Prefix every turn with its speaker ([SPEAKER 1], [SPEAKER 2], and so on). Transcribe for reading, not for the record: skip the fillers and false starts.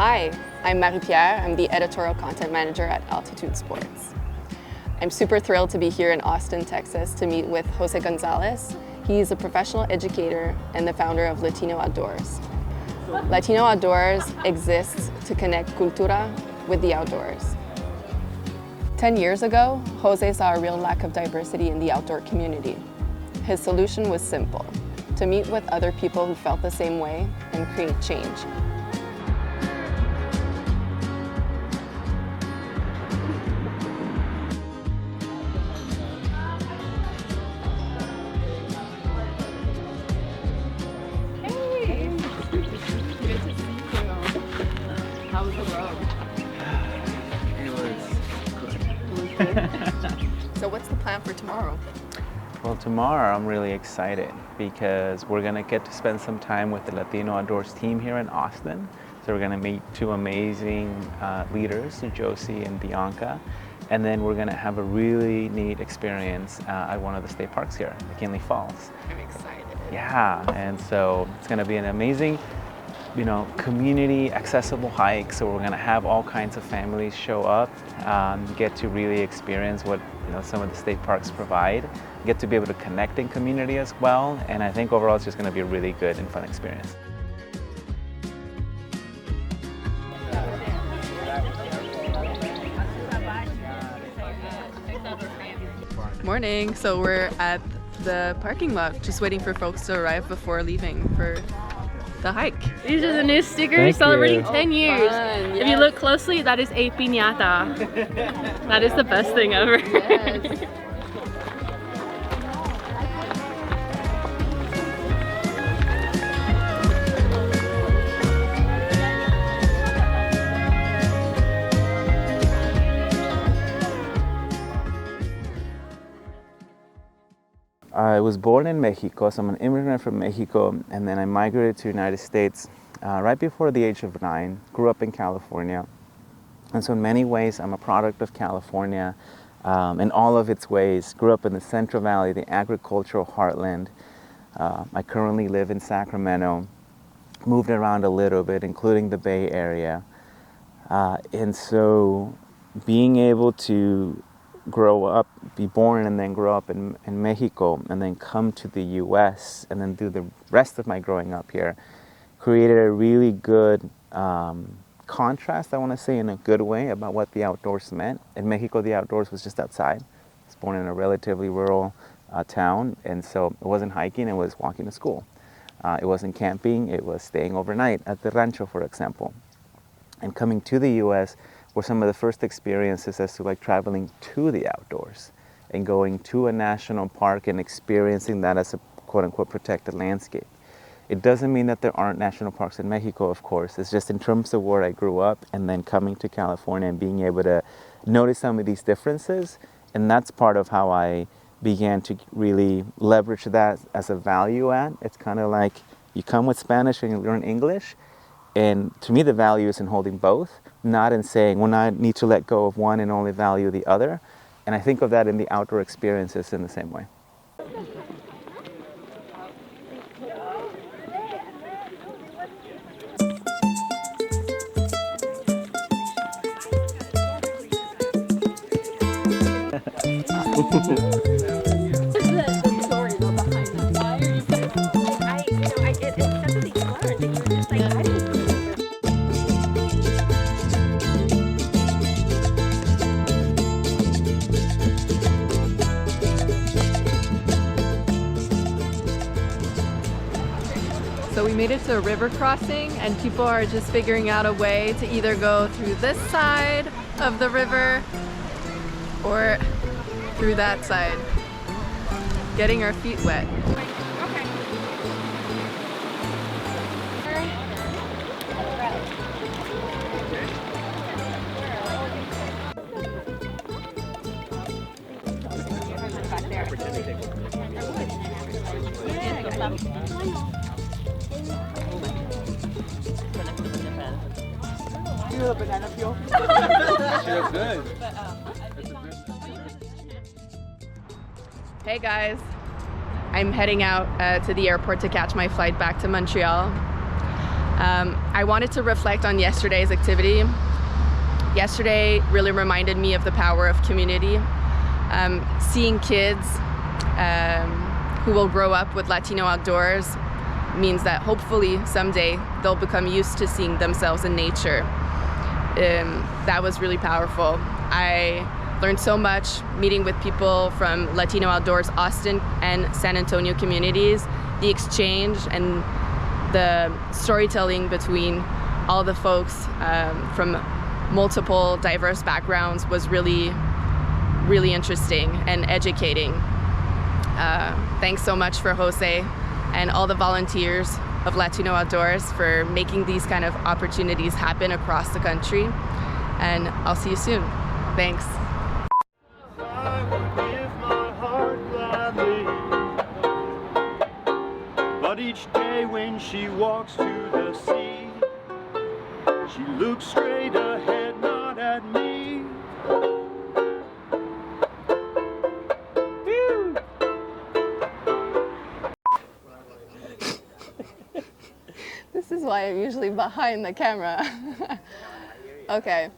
[SPEAKER 1] Hi, I'm Marie-Pierre. I'm the editorial content manager at Altitude Sports. I'm super thrilled to be here in Austin, Texas to meet with Jose Gonzalez. He's a professional educator and the founder of Latino Outdoors. Latino Outdoors exists to connect cultura with the outdoors. 10 years ago, Jose saw a real lack of diversity in the outdoor community. His solution was simple: to meet with other people who felt the same way and create change. How was the road?
[SPEAKER 2] It was good.
[SPEAKER 1] So what's the plan for tomorrow?
[SPEAKER 2] Well, tomorrow I'm really excited because we're going to get to spend some time with the Latino Outdoors team here in Austin. So we're going to meet two amazing leaders, Josie and Bianca, and then we're going to have a really neat experience at one of the state parks here, McKinley Falls.
[SPEAKER 1] I'm excited.
[SPEAKER 2] Yeah, and so it's going to be an amazing, community accessible hike. So we're going to have all kinds of families show up, get to really experience what some of the state parks provide, get to be able to connect in community as well. And I think overall it's just going to be a really good and fun experience.
[SPEAKER 1] Morning. So we're at the parking lot, just waiting for folks to arrive before leaving for the hike.
[SPEAKER 3] These are the new stickers celebrating 10 years. If you look closely, that is a piñata. That is the best thing ever.
[SPEAKER 1] Yes.
[SPEAKER 2] I was born in Mexico, so I'm an immigrant from Mexico, and then I migrated to the United States right before the age of 9, grew up in California. And so in many ways, I'm a product of California in all of its ways. Grew up in the Central Valley, the agricultural heartland. I currently live in Sacramento, moved around a little bit, including the Bay Area. And so being able to grow up, be born and then grow up in Mexico and then come to the US and then do the rest of my growing up here created a really good contrast, I want to say, in a good way about what the outdoors meant. In Mexico, the outdoors was just outside. I was born in a relatively rural town, and so it wasn't hiking, it was walking to school. It wasn't camping, it was staying overnight at the rancho, for example. And coming to the US were some of the first experiences as to traveling to the outdoors and going to a national park and experiencing that as a quote-unquote protected landscape. It doesn't mean that there aren't national parks in Mexico, of course. It's just in terms of where I grew up and then coming to California and being able to notice some of these differences. And that's part of how I began to really leverage that as a value add. It's kind of like you come with Spanish and you learn English. And to me, the value is in holding both, not in saying, well, I need to let go of one and only value the other. And I think of that in the outdoor experiences in the same way.
[SPEAKER 1] So we made it to a river crossing and people are just figuring out a way to either go through this side of the river or through that side, getting our feet wet. Hey guys, I'm heading out to the airport to catch my flight back to Montreal. I wanted to reflect on yesterday's activity. Yesterday really reminded me of the power of community. Seeing kids who will grow up with Latino outdoors means that hopefully someday they'll become used to seeing themselves in nature. That was really powerful. I learned so much meeting with people from Latino Outdoors Austin and San Antonio communities. The exchange and the storytelling between all the folks from multiple diverse backgrounds was really, really interesting and educating. Thanks so much for Jose and all the volunteers of Latino Outdoors for making these kind of opportunities happen across the country. And I'll see you soon. Thanks.
[SPEAKER 4] I would give my heart gladly, but each day when she walks to the sea, she looks straight ahead, not at me.
[SPEAKER 1] This is why I'm usually behind the camera. Okay.